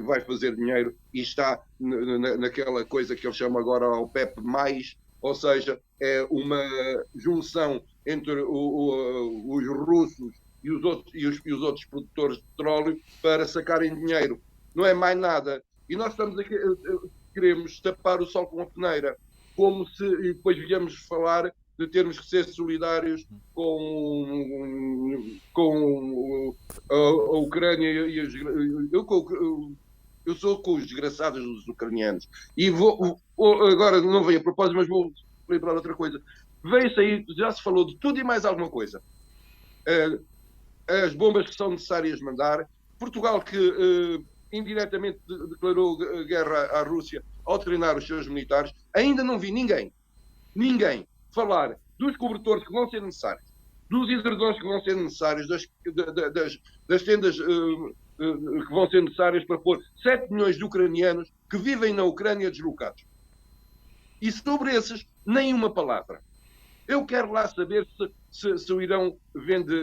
vai fazer dinheiro e está naquela coisa que eles chamam agora o OPEP+, ou seja, é uma junção entre os russos e os outros produtores de petróleo para sacarem dinheiro. Não é mais nada. E nós estamos aqui, queremos tapar o sol com a peneira, como se, e depois viemos falar de termos que ser solidários com a Ucrânia e eu sou com os desgraçados dos ucranianos. E agora não veio a propósito, mas vou lembrar outra coisa. Veio sair, já se falou de tudo e mais alguma coisa. As bombas que são necessárias mandar. Portugal que indiretamente declarou guerra à Rússia ao treinar os seus militares. Ainda não vi ninguém falar dos cobertores que vão ser necessários, dos edredons que vão ser necessários, das tendas que vão ser necessárias para pôr 7 milhões de ucranianos que vivem na Ucrânia deslocados. E sobre esses, nenhuma palavra. Eu quero lá saber se o Irão vende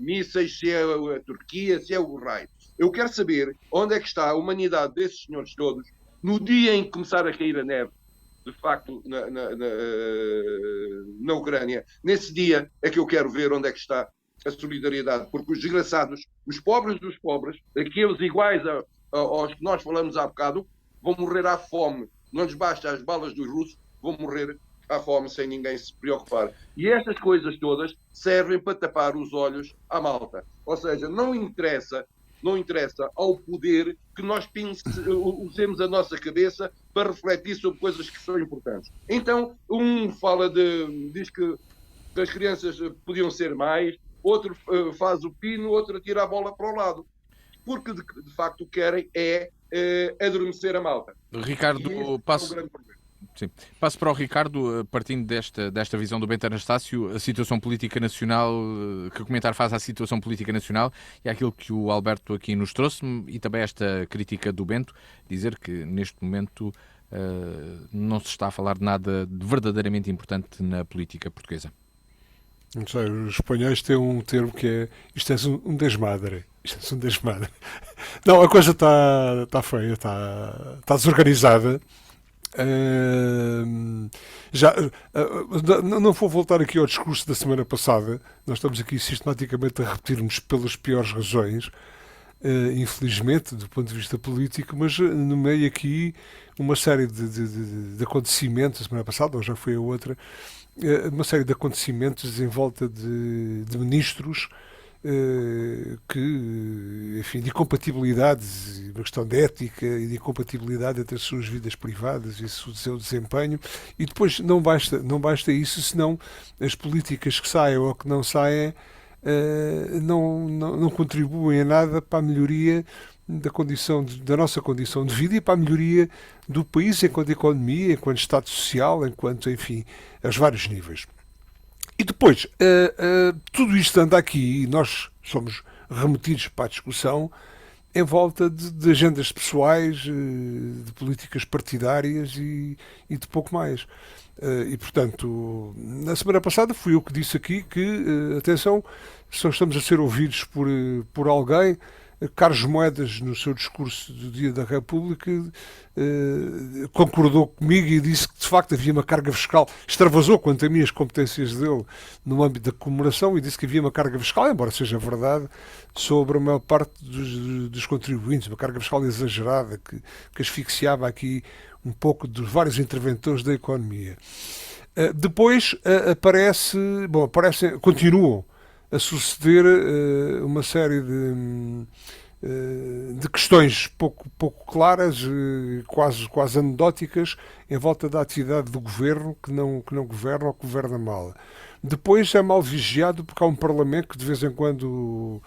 mísseis, se é a Turquia, se é o raio. Eu quero saber onde é que está a humanidade desses senhores todos no dia em que começar a cair a neve, de facto, na Ucrânia. Nesse dia é que eu quero ver onde é que está a solidariedade, porque os desgraçados, os pobres dos pobres, aqueles iguais aos que nós falamos há bocado, vão morrer à fome. Não lhes basta as balas dos russos, vão morrer à fome sem ninguém se preocupar. E estas coisas todas servem para tapar os olhos à malta. Ou seja, não interessa ao poder que nós usemos a nossa cabeça para refletir sobre coisas que são importantes. Então, diz que as crianças podiam ser mais, outro faz o pino, outro tira a bola para o lado. Porque, de facto, o que querem é adormecer a malta. Ricardo, sim. Passo para o Ricardo, partindo desta visão do Bento Anastácio, a situação política nacional, que comentário faz à situação política nacional e àquilo que o Alberto aqui nos trouxe, e também esta crítica do Bento, dizer que neste momento não se está a falar de nada de verdadeiramente importante na política portuguesa. Não sei, os espanhóis têm um termo que é isto é um desmadre. Isto é um desmadre. Não, a coisa está feia, está desorganizada. Não vou voltar aqui ao discurso da semana passada. Nós estamos aqui sistematicamente a repetir-nos pelas piores razões, infelizmente, do ponto de vista político, mas nomeei aqui uma série de acontecimentos, a semana passada, ou já foi a outra, uma série de acontecimentos em volta de ministros que, enfim, de incompatibilidades, uma questão de ética e de incompatibilidade entre as suas vidas privadas e o seu desempenho, e depois não basta isso, senão as políticas que saem ou que não saem não contribuem em nada para a melhoria da nossa condição de vida e para a melhoria do país enquanto economia, enquanto Estado social, enquanto, enfim, aos vários níveis. E depois, tudo isto anda aqui e nós somos remetidos para a discussão em volta de agendas pessoais, de políticas partidárias e de pouco mais. E, portanto, na semana passada fui eu que disse aqui que, atenção, só estamos a ser ouvidos por alguém. Carlos Moedas, no seu discurso do Dia da República, concordou comigo e disse que de facto havia uma carga fiscal, extravasou quanto a mim as competências dele no âmbito da comemoração e disse que havia uma carga fiscal, embora seja verdade, sobre a maior parte dos contribuintes, uma carga fiscal exagerada que asfixiava aqui um pouco dos vários interventores da economia. Depois continuam a suceder uma série de questões pouco claras, quase anedóticas, em volta da atividade do governo que não governa ou que governa mal. Depois é mal vigiado porque há um Parlamento que de vez em quando,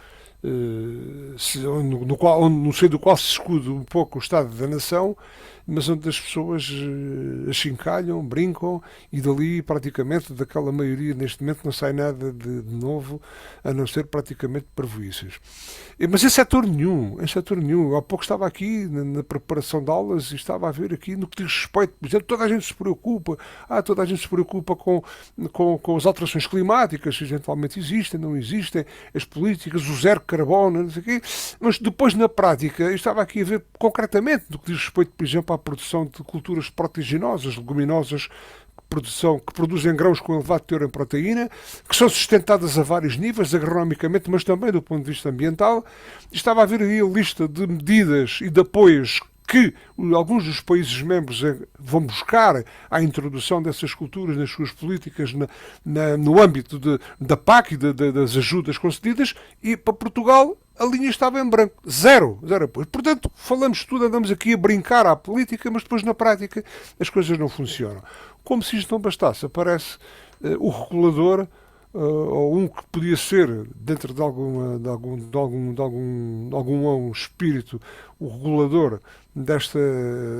no seio do qual se escuda um pouco o Estado da Nação, mas onde as pessoas achincalham, brincam e dali praticamente daquela maioria neste momento não sai nada de novo a não ser praticamente parvoíces. Mas em setor nenhum. Há pouco estava aqui na preparação de aulas e estava a ver aqui no que diz respeito, por exemplo, toda a gente se preocupa com as alterações climáticas, se eventualmente existem, não existem, as políticas, o zero carbono, não sei o quê, mas depois na prática eu estava aqui a ver concretamente no que diz respeito, por exemplo, à produção de culturas proteaginosas, leguminosas, que produzem grãos com elevado teor em proteína, que são sustentadas a vários níveis, agronomicamente, mas também do ponto de vista ambiental. Estava a ver aí a lista de medidas e de apoios que alguns dos países membros vão buscar à introdução dessas culturas nas suas políticas no âmbito da PAC e das ajudas concedidas, e para Portugal a linha estava em branco. Zero apoio. Portanto, falamos tudo, andamos aqui a brincar à política, mas depois na prática as coisas não funcionam. Como se isto não bastasse, aparece o regulador, ou um que podia ser, dentro de algum espírito, o regulador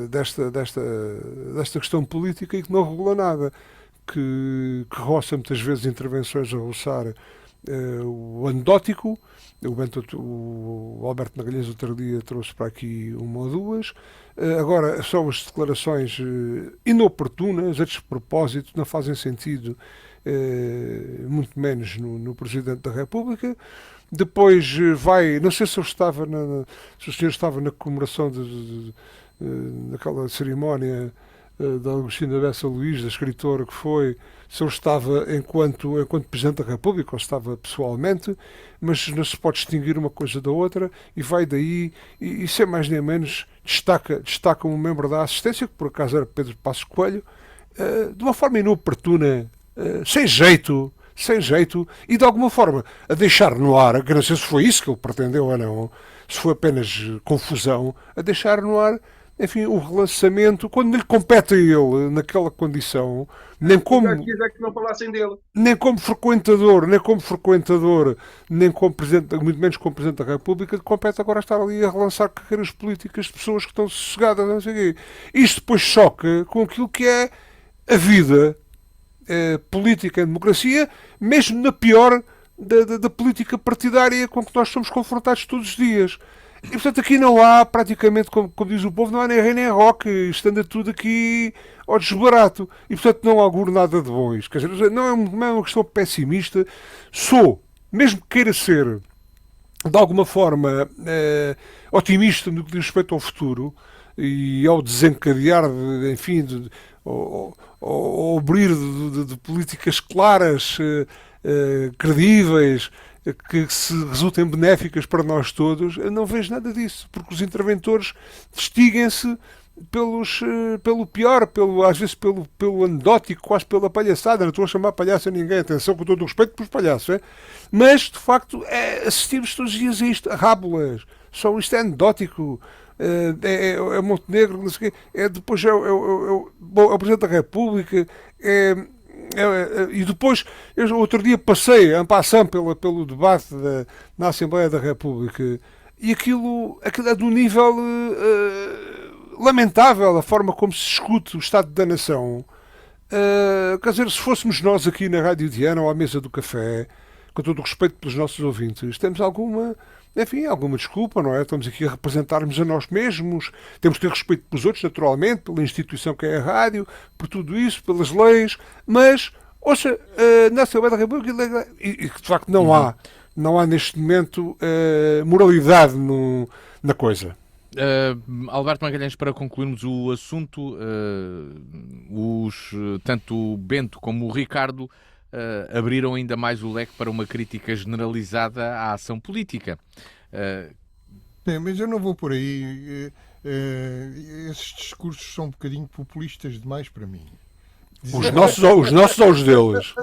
desta questão política e que não regula nada, que roça muitas vezes intervenções a roçar o anedótico. O Alberto Magalhães outro dia trouxe para aqui uma ou duas. Agora são as declarações inoportunas, a despropósito, não fazem sentido, muito menos no Presidente da República. Depois não sei se o senhor estava na comemoração daquela cerimónia da Agostina Bessa Luís, da escritora que foi, se ele estava enquanto Presidente da República ou estava pessoalmente, mas não se pode distinguir uma coisa da outra e vai daí, e sem mais nem menos, destaca um membro da assistência, que por acaso era Pedro Passos Coelho, de uma forma inoportuna, sem jeito, e de alguma forma a deixar no ar, que não sei se foi isso que ele pretendeu ou não, se foi apenas confusão, a deixar no ar, enfim, o relançamento, quando lhe compete a ele naquela condição, nem como frequentador, nem como presidente, muito menos como Presidente da República, compete agora estar ali a relançar carreiras políticas de pessoas que estão sossegadas, não sei o quê. Isto depois choca com aquilo que é a vida política em democracia, mesmo na pior da política partidária com que nós somos confrontados todos os dias. E, portanto, aqui não há, praticamente, como diz o povo, não há nem rei nem roque, isto anda tudo aqui ao desbarato. E, portanto, não auguro nada de bom isto. Quer dizer, não é uma questão pessimista. Mesmo que queira ser, de alguma forma, otimista no que diz respeito ao futuro, e ao desencadear, enfim, ao abrir de políticas claras, credíveis, que se resultem benéficas para nós todos, eu não vejo nada disso, porque os interventores distinguem-se pelo pior, às vezes pelo anedótico, quase pela palhaçada. Não estou a chamar palhaço a ninguém, atenção, com todo o respeito pelos palhaços, mas de facto assistimos todos os dias a isto, a rábulas. Só isto é anedótico. É Montenegro, não sei o quê, depois é o Presidente da República, e depois, eu outro dia passei en passant pelo debate na Assembleia da República, e aquilo é de um nível lamentável, a forma como se discute o Estado da Nação. Quer dizer, se fôssemos nós aqui na Rádio Diana ou à mesa do café, com todo o respeito pelos nossos ouvintes, temos alguma desculpa, não é? Estamos aqui a representar-nos a nós mesmos, temos que ter respeito pelos outros, naturalmente, pela instituição que é a rádio, por tudo isso, pelas leis, mas, ouça, na Assembleia da República, e de facto não há neste momento moralidade na coisa. Alberto Magalhães, para concluirmos o assunto, tanto o Bento como o Ricardo abriram ainda mais o leque para uma crítica generalizada à ação política. Mas eu não vou por aí. Esses discursos são um bocadinho populistas demais para mim. Os nossos ou os deles?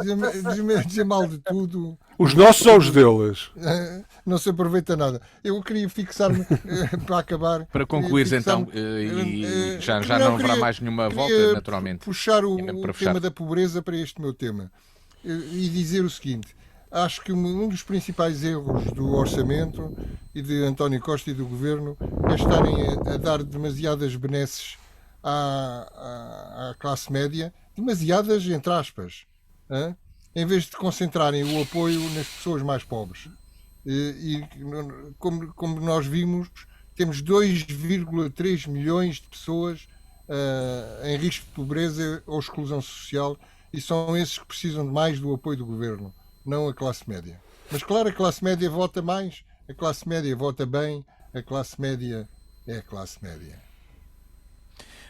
Dizer mal de tudo. Os nossos ou os deles? Não se aproveita nada. Eu queria fixar-me para acabar. Para concluir então, e já não haverá mais nenhuma volta, naturalmente. Puxar o tema da pobreza para este meu tema. E dizer o seguinte: acho que um dos principais erros do orçamento e de António Costa e do governo é estarem a dar demasiadas benesses à classe média, demasiadas entre aspas, em vez de concentrarem o apoio nas pessoas mais pobres. E como nós vimos, temos 2,3 milhões de pessoas em risco de pobreza ou exclusão social, e são esses que precisam de mais do apoio do governo, não a classe média. Mas claro, a classe média vota mais, a classe média vota bem, a classe média é a classe média.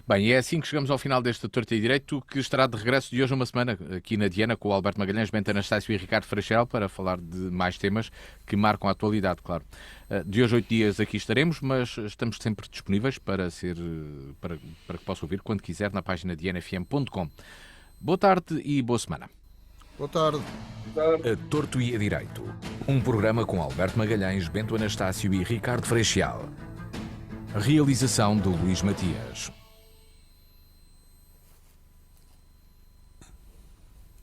Bem, é assim que chegamos ao final deste Torto e Direito, que estará de regresso de hoje a uma semana aqui na Diana com o Alberto Magalhães, Bento Anastácio e Ricardo Freixel para falar de mais temas que marcam a atualidade, claro. De hoje a 8 dias aqui estaremos, mas estamos sempre disponíveis para que possa ouvir quando quiser na página dianafm.com. Boa tarde e boa semana. Boa tarde. A Torto e a Direito. Um programa com Alberto Magalhães, Bento Anastácio e Ricardo Freixel. Realização de Luís Matias.